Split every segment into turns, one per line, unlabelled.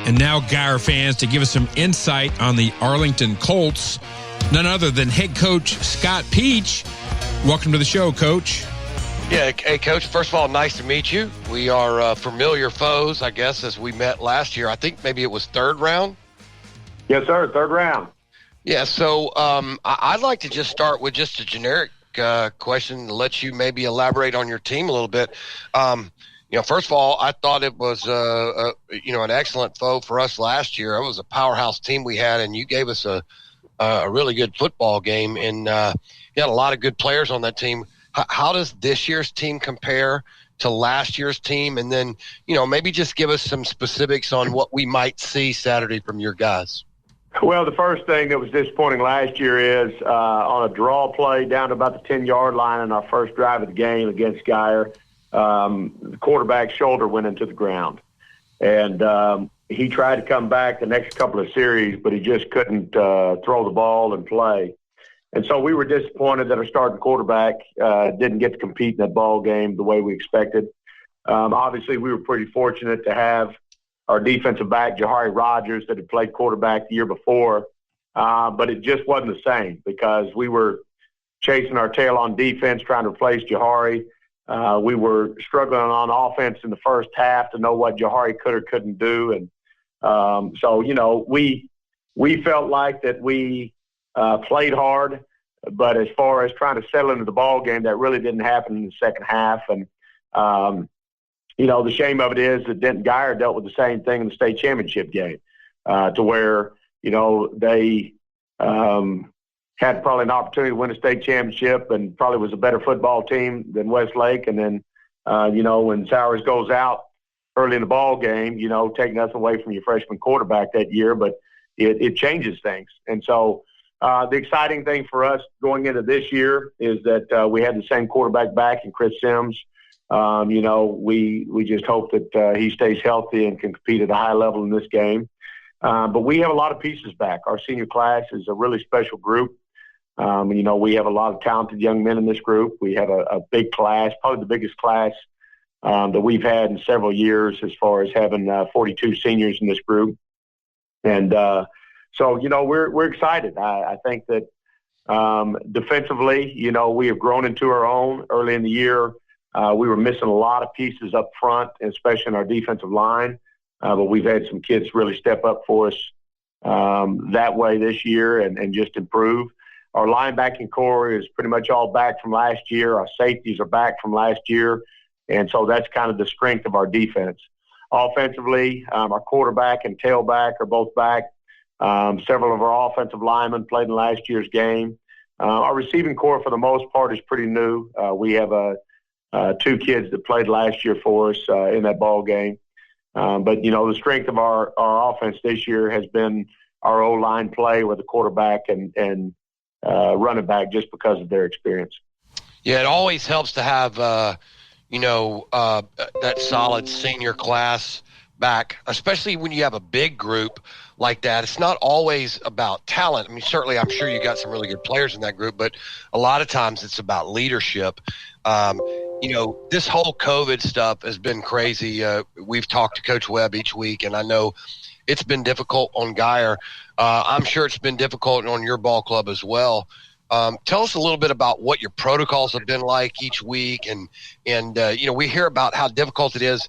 and now Guyer fans to give us some insight on the Arlington Colts. None other than head coach Scott Peach. Welcome to the show, Coach.
Yeah, hey, Coach, first of all, nice to meet you. We are familiar foes, I guess, as we met last year. I think maybe it was third round.
Yes, sir, third round.
Yeah, so I'd like to just start with just a generic question to let you maybe elaborate on your team a little bit. First of all, I thought it was, an excellent foe for us last year. It was a powerhouse team we had, and you gave us a really good football game, and you had a lot of good players on that team. How does this year's team compare to last year's team? And then, maybe just give us some specifics on what we might see Saturday from your guys.
Well, the first thing that was disappointing last year is on a draw play down to about the 10-yard line in our first drive of the game against Guyer, the quarterback's shoulder went into the ground. And he tried to come back the next couple of series, but he just couldn't throw the ball and play. And so we were disappointed that our starting quarterback didn't get to compete in that ball game the way we expected. Obviously, we were pretty fortunate to have our defensive back, Guyer Rogers, that had played quarterback the year before. But it just wasn't the same because we were chasing our tail on defense, trying to replace Guyer. We were struggling on offense in the first half to know what Guyer could or couldn't do. And we felt like that we played hard, but as far as trying to settle into the ball game, that really didn't happen in the second half. And, the shame of it is that Denton Guyer dealt with the same thing in the state championship game to where, they had probably an opportunity to win a state championship and probably was a better football team than Westlake. And then, when Sowers goes out early in the ball game, taking nothing away from your freshman quarterback that year, but it changes things. And so the exciting thing for us going into this year is that we had the same quarterback back in Chris Sims. We just hope that he stays healthy and can compete at a high level in this game. But we have a lot of pieces back. Our senior class is a really special group. We have a lot of talented young men in this group. We have a big class, probably the biggest class that we've had in several years as far as having 42 seniors in this group. And so we're excited. I think that defensively, we have grown into our own. Early in the year, we were missing a lot of pieces up front, especially in our defensive line. But we've had some kids really step up for us that way this year and just improve. Our linebacking core is pretty much all back from last year. Our safeties are back from last year. And so that's kind of the strength of our defense. Offensively, our quarterback and tailback are both back. Several of our offensive linemen played in last year's game. Our receiving core, for the most part, is pretty new. We have two kids that played last year for us in that ball game. But the strength of our offense this year has been our O-line play with the quarterback and running back just because of their experience.
Yeah, it always helps to have, that solid senior class back, especially when you have a big group like that. It's not always about talent. I mean, certainly I'm sure you got some really good players in that group, but a lot of times it's about leadership. This whole COVID stuff has been crazy. We've talked to Coach Webb each week, and I know it's been difficult on Guyer. I'm sure it's been difficult on your ball club as well. Tell us a little bit about what your protocols have been like each week. And we hear about how difficult it is,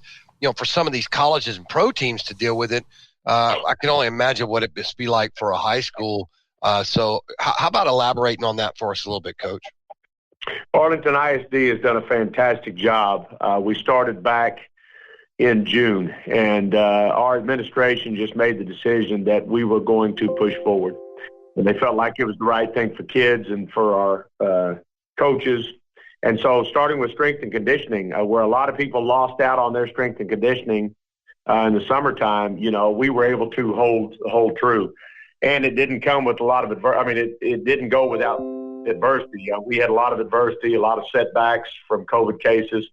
for some of these colleges and pro teams to deal with it. I can only imagine what it must be like for a high school. So how about elaborating on that for us a little bit, Coach?
Arlington ISD has done a fantastic job. We started back in June, and our administration just made the decision that we were going to push forward. And they felt like it was the right thing for kids and for our coaches. And so starting with strength and conditioning, where a lot of people lost out on their strength and conditioning in the summertime, we were able to hold true. And it didn't come with a lot of it didn't go without adversity. We had a lot of adversity, a lot of setbacks from COVID cases,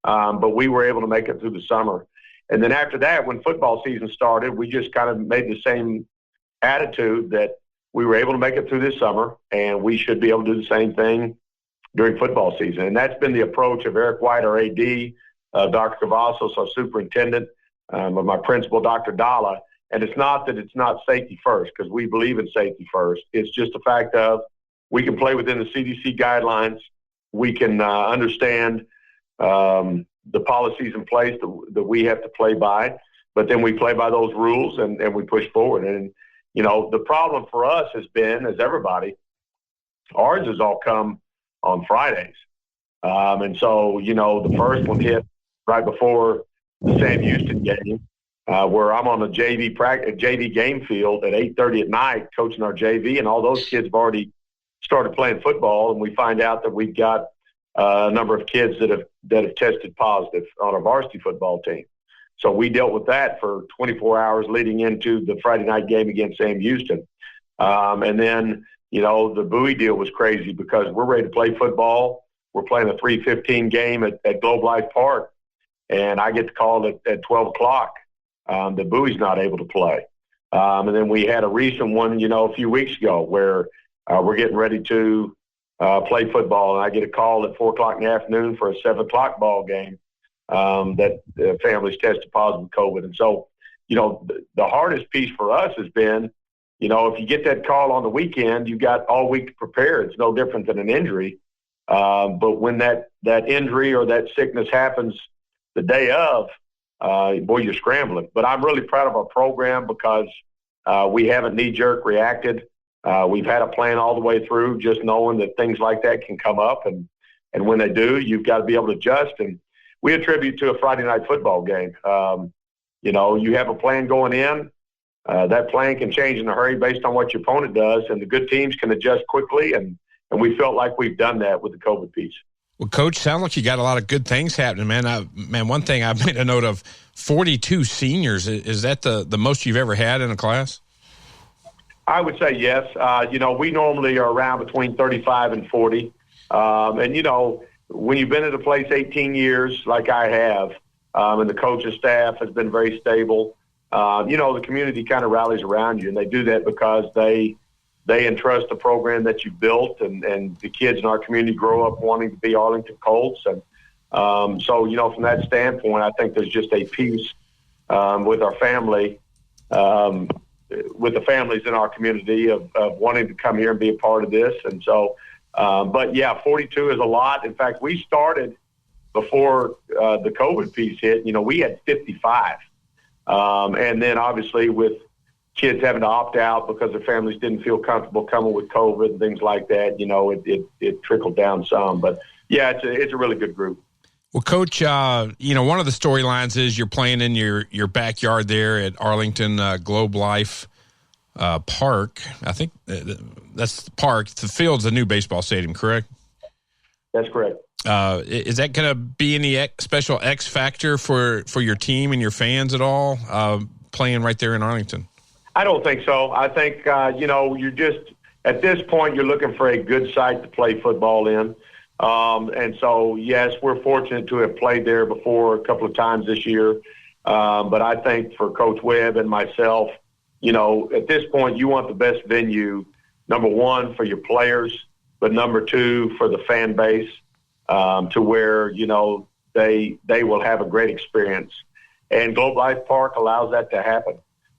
but we were able to make it through the summer. And then after that, when football season started, we just kind of made the same attitude that we were able to make it through this summer, and we should be able to do the same thing during football season. And that's been the approach of Eric White, our AD, Dr. Cavazos, our superintendent, of my principal, Dr. Dalla. And it's not that it's not safety first, because we believe in safety first. It's just the fact of we can play within the CDC guidelines. We can understand the policies in place that we have to play by, but then we play by those rules and we push forward. And, the problem for us has been, as everybody, ours has all come on Fridays. And so, the first one hit right before the Sam Houston game, where I'm on a JV game field at 8:30 at night coaching our JV, and all those kids have already started playing football, and we find out that we've got a number of kids that have tested positive on our varsity football team. So we dealt with that for 24 hours leading into the Friday night game against Sam Houston. And then, the Bowie deal was crazy because we're ready to play football. We're playing a 3:15 game at Globe Life Park, and I get the call at 12 o'clock that Bowie's not able to play. And then we had a recent one, a few weeks ago where we're getting ready to play football, and I get a call at 4 o'clock in the afternoon for a 7 o'clock ball game that the families tested positive with COVID. And so, the hardest piece for us has been, if you get that call on the weekend, you've got all week to prepare. It's no different than an injury. But when that injury or that sickness happens the day of, boy, you're scrambling. But I'm really proud of our program because we haven't knee-jerk reacted. We've had a plan all the way through, just knowing that things like that can come up. And when they do, you've got to be able to adjust. And we attribute to a Friday night football game. You have a plan going in. That plan can change in a hurry based on what your opponent does, and the good teams can adjust quickly. And we felt like we've done that with the COVID piece.
Well, Coach, sounds like you got a lot of good things happening, man. One thing I've made a note of, 42 seniors. Is that the most you've ever had in a class?
I would say yes. We normally are around between 35 and 40. And, when you've been at a place 18 years like I have, and the coaching staff has been very stable, the community kind of rallies around you, and they do that because they entrust the program that you built, and the kids in our community grow up wanting to be Arlington Colts. And so, from that standpoint, I think there's just a piece with our family, with the families in our community of wanting to come here and be a part of this. And so, but yeah, 42 is a lot. In fact, we started before the COVID piece hit, we had 55. And then obviously with kids having to opt out because their families didn't feel comfortable coming with COVID and things like that, it trickled down some. But yeah, it's a really good group.
Well, Coach, one of the storylines is you're playing in your backyard there at Arlington Globe Life Park. I think that's the park. The field's the new baseball stadium, correct?
That's correct.
Is that going to be any special X factor for your team and your fans at all, playing right there in Arlington?
I don't think so. I think, you're just, at this point, you're looking for a good site to play football in. And so, yes, we're fortunate to have played there before a couple of times this year. But I think for Coach Webb and myself, at this point, you want the best venue, number one, for your players, but number two, for the fan base, to where, they will have a great experience. And Globe Life Park allows that to happen.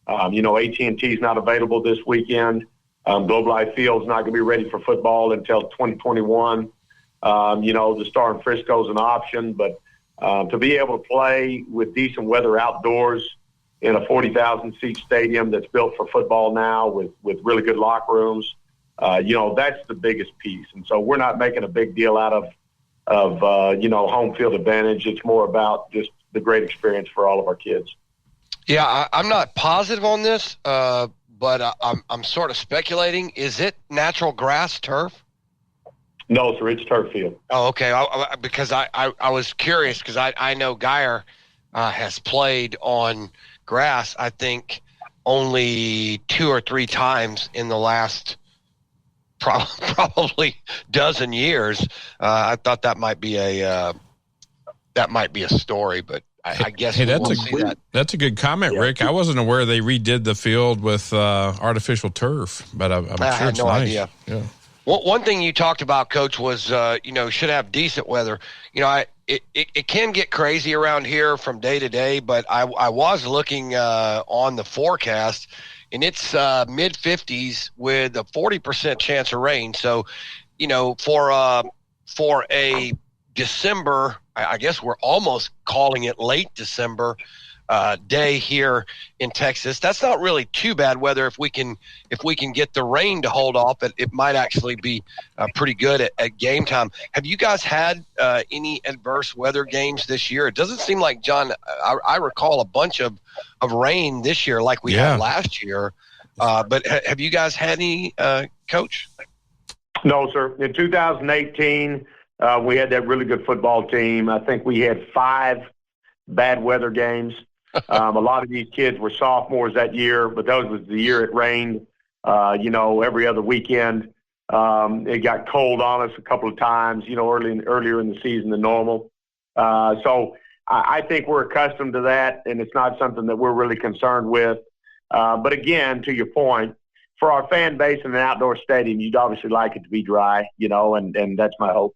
AT&T is not available this weekend. Globe Life Field is not going to be ready for football until 2021. The Star in Frisco is an option, but to be able to play with decent weather outdoors in a 40,000-seat stadium that's built for football now with really good locker rooms, that's the biggest piece. And so we're not making a big deal out of home field advantage. It's more about just the great experience for all of our kids.
Yeah, I'm not positive on this, but I'm sort of speculating. Is it natural grass turf?
No, sir, it's turf field.
Oh, okay. Because I was curious because I know Guyer has played on grass, I think, only 2 or 3 times in the last probably dozen years. I thought that might be a story, but I guess
that's a good comment, yeah. Rick. I wasn't aware they redid the field with artificial turf, but I'm sure
had
it's
no
nice.
idea.
Yeah.
Well, one thing you talked about, Coach, was should have decent weather. it can get crazy around here from day to day, but I was looking on the forecast, and it's mid-50s with a 40% chance of rain. So, for a December, I guess we're almost calling it late December day here in Texas. That's not really too bad weather if we can get the rain to hold off. It might actually be pretty good at game time. Have you guys had any adverse weather games this year? It doesn't seem like, John, I recall a bunch of rain this year like we had last year. But have you guys had any, Coach?
No, sir. In 2018, we had that really good football team. I think we had 5 bad weather games. A lot of these kids were sophomores that year, but that was the year it rained, every other weekend. It got cold on us a couple of times, earlier in the season than normal. So I think we're accustomed to that, and it's not something that we're really concerned with. But again, to your point, for our fan base in an outdoor stadium, you'd obviously like it to be dry, and that's my hope.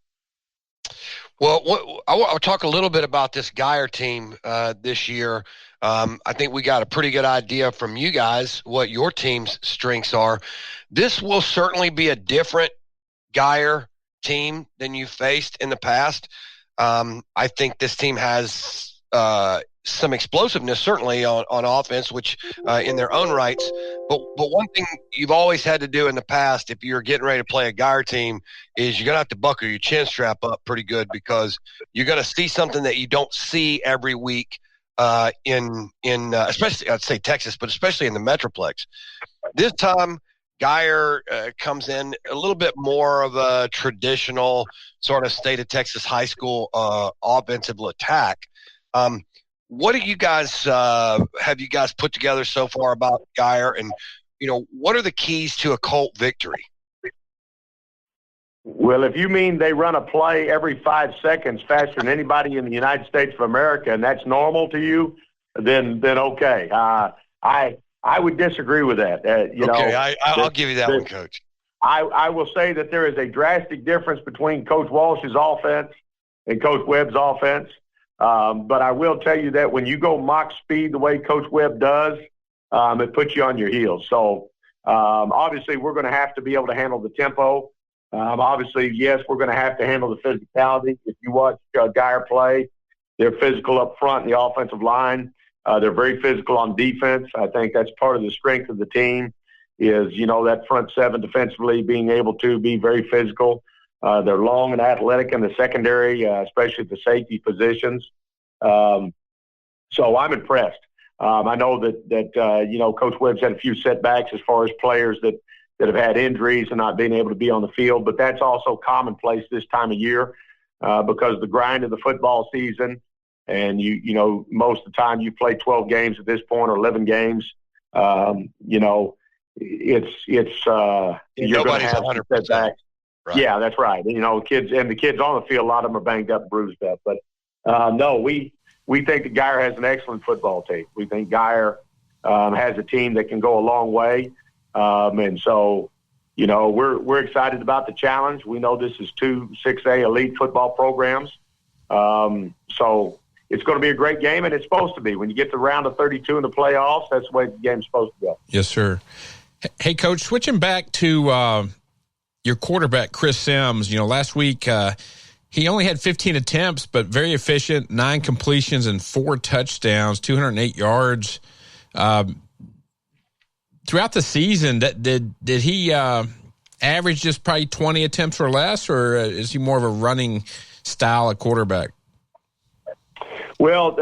Well, I'll talk a little bit about this Guyer team this year. I think we got a pretty good idea from you guys what your team's strengths are. This will certainly be a different Guyer team than you faced in the past. I think this team has some explosiveness, certainly on offense, which in their own rights. But one thing you've always had to do in the past, if you're getting ready to play a Guyer team, is you're going to have to buckle your chin strap up pretty good, because you're going to see something that you don't see every week in especially, I'd say Texas, but especially in the Metroplex. This time, Guyer comes in a little bit more of a traditional sort of state of Texas high school offensive attack. What do you guys have you guys put together so far about Guyer, and what are the keys to a Colt victory?
Well, if you mean they run a play every 5 seconds faster than anybody in the United States of America, and that's normal to you, then okay. I would disagree with that.
I'll give you that one, Coach.
I will say that there is a drastic difference between Coach Walsh's offense and Coach Webb's offense. But I will tell you that when you go mock speed the way Coach Webb does, it puts you on your heels. So obviously we're going to have to be able to handle the tempo. Obviously, yes, we're going to have to handle the physicality. If you watch Guyer play, they're physical up front in the offensive line. They're very physical on defense. I think that's part of the strength of the team is, that front 7 defensively being able to be very physical. They're long and athletic in the secondary, especially at the safety positions. So I'm impressed. I know that Coach Webb's had a few setbacks as far as players that have had injuries and not being able to be on the field, but that's also commonplace this time of year because of the grind of the football season. And, most of the time you play 12 games at this point or 11 games. You're going to have some setbacks. Right. Yeah, that's right. Kids on the field, a lot of them are banged up, bruised up. But no, we think that Guyer has an excellent football team. We think Guyer has a team that can go a long way. And so, we're excited about the challenge. We know this is 2 6A elite football programs. So it's going to be a great game, and it's supposed to be. When you get to round of 32 in the playoffs, that's the way the game's supposed to go.
Yes, sir. Hey, Coach, switching back to your quarterback, Chris Sims. Last week he only had 15 attempts, but very efficient, 9 completions and 4 touchdowns, 208 yards. Throughout the season, did he average just probably 20 attempts or less, or is he more of a running style at quarterback?
Well,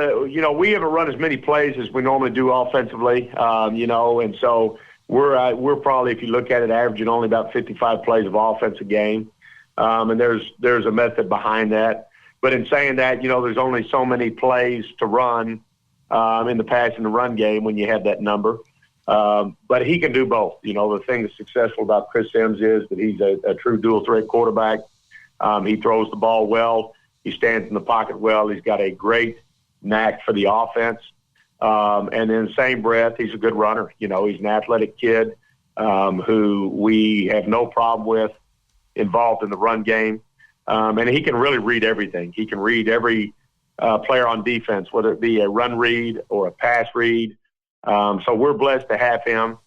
we haven't run as many plays as we normally do offensively, and so we're probably, if you look at it, averaging only about 55 plays of offense a game. And there's a method behind that. But in saying that, there's only so many plays to run in the pass and the run game when you have that number. But he can do both. The thing that's successful about Chris Sims is that he's a true dual threat quarterback. He throws the ball well. He stands in the pocket well. He's got a great knack for the offense. And in the same breath, he's a good runner. He's an athletic kid who we have no problem with involved in the run game. And he can really read everything. He can read every player on defense, whether it be a run read or a pass read. So we're blessed to have him.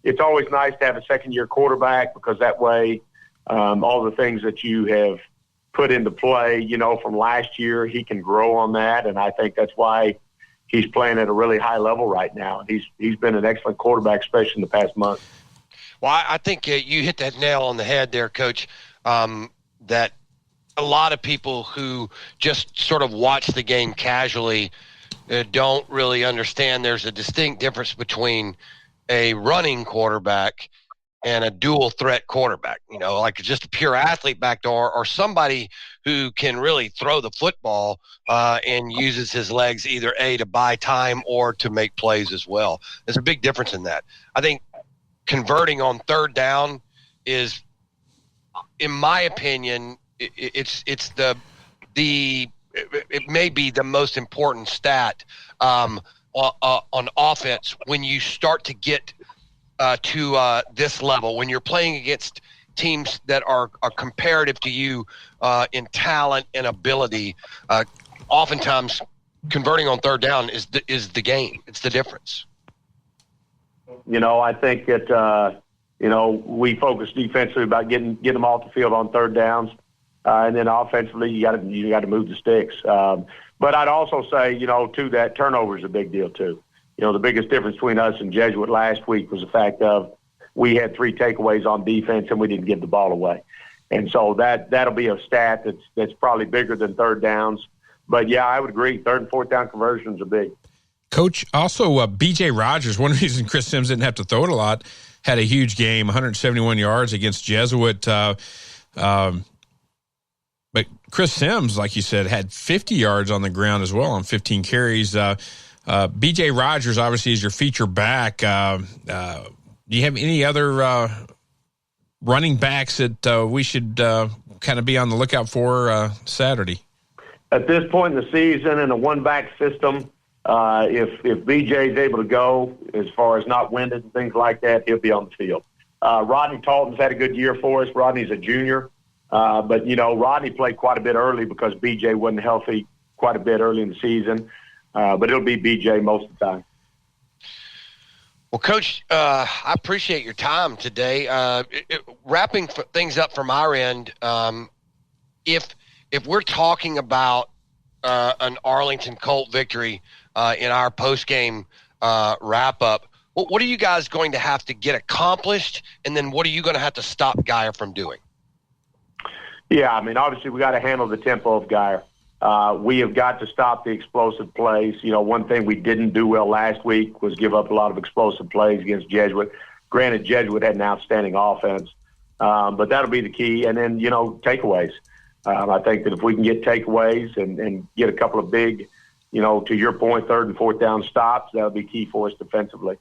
It's always nice to have a second-year quarterback because that way all the things that you have put into play, from last year, he can grow on that. And I think that's why he's playing at a really high level right now. He's been an excellent quarterback, especially in the past month.
Well, I think you hit that nail on the head there, Coach, that a lot of people who just sort of watch the game casually don't really understand there's a distinct difference between a running quarterback and a dual threat quarterback, like just a pure athlete back door or somebody who can really throw the football and uses his legs either A, to buy time or to make plays as well. There's a big difference in that. I think converting on third down is, in my opinion, it may be the most important stat on offense when you start to get to this level, when you're playing against teams that are comparative to you in talent and ability. Oftentimes, converting on third down is the game. It's the difference.
I think that we focus defensively about getting them off the field on third downs, and then offensively you got to move the sticks. But I'd also say, too, that turnover is a big deal too. The biggest difference between us and Jesuit last week was the fact of we had 3 takeaways on defense and we didn't give the ball away. And so that'll be a stat that's probably bigger than third downs. But, yeah, I would agree. Third and fourth down conversions are big.
Coach, also B.J. Rogers, one reason Chris Sims didn't have to throw it a lot, had a huge game, 171 yards against Jesuit. But Chris Sims, like you said, had 50 yards on the ground as well on 15 carries. B.J. Rogers, obviously, is your feature back. Do you have any other running backs that we should kind of be on the lookout for Saturday?
At this point in the season, in a one-back system, if B.J. is able to go, as far as not winded and things like that, he'll be on the field. Rodney Talton's had a good year for us. Rodney's a junior. But, Rodney played quite a bit early because B.J. wasn't healthy quite a bit early in the season. But it'll be B.J. most of the time.
Well, Coach, I appreciate your time today. Wrapping things up from our end, if we're talking about an Arlington Colt victory in our post-game wrap-up, what are you guys going to have to get accomplished, and then what are you going to have to stop Guyer from doing?
Yeah, obviously we got to handle the tempo of Guyer. We have got to stop the explosive plays. One thing we didn't do well last week was give up a lot of explosive plays against Jesuit. Granted, Jesuit had an outstanding offense, but that'll be the key. And then, takeaways. I think that if we can get takeaways and get a couple of big, to your point, third and fourth down stops, that'll be key for us defensively.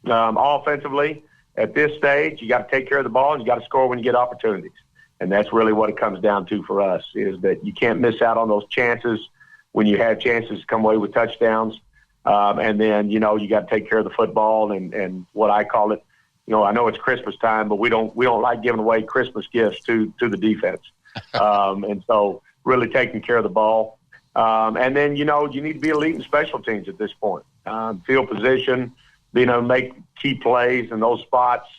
Offensively, at this stage, you got to take care of the ball and you got to score when you get opportunities. And that's really what it comes down to for us, is that you can't miss out on those chances when you have chances to come away with touchdowns. And then, you got to take care of the football and what I call it. I know it's Christmas time, but we don't like giving away Christmas gifts to the defense. And so really taking care of the ball. And then, you need to be elite in special teams at this point. Field position, being able to make key plays in those spots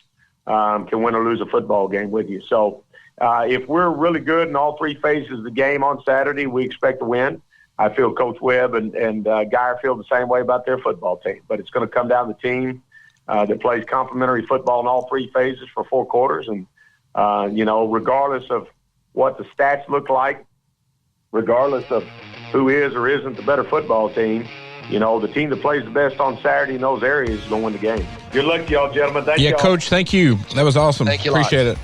can win or lose a football game with you. So, if we're really good in all 3 phases of the game on Saturday, we expect to win. I feel Coach Webb and Guyer feel the same way about their football team. But it's going to come down to the team that plays complementary football in all 3 phases for 4 quarters. And, regardless of what the stats look like, regardless of who is or isn't the better football team, the team that plays the best on Saturday in those areas is going to win the game. Good luck to y'all, gentlemen. Thank you.
Yeah, Coach, thank you. That was awesome.
Thank you.
Appreciate it.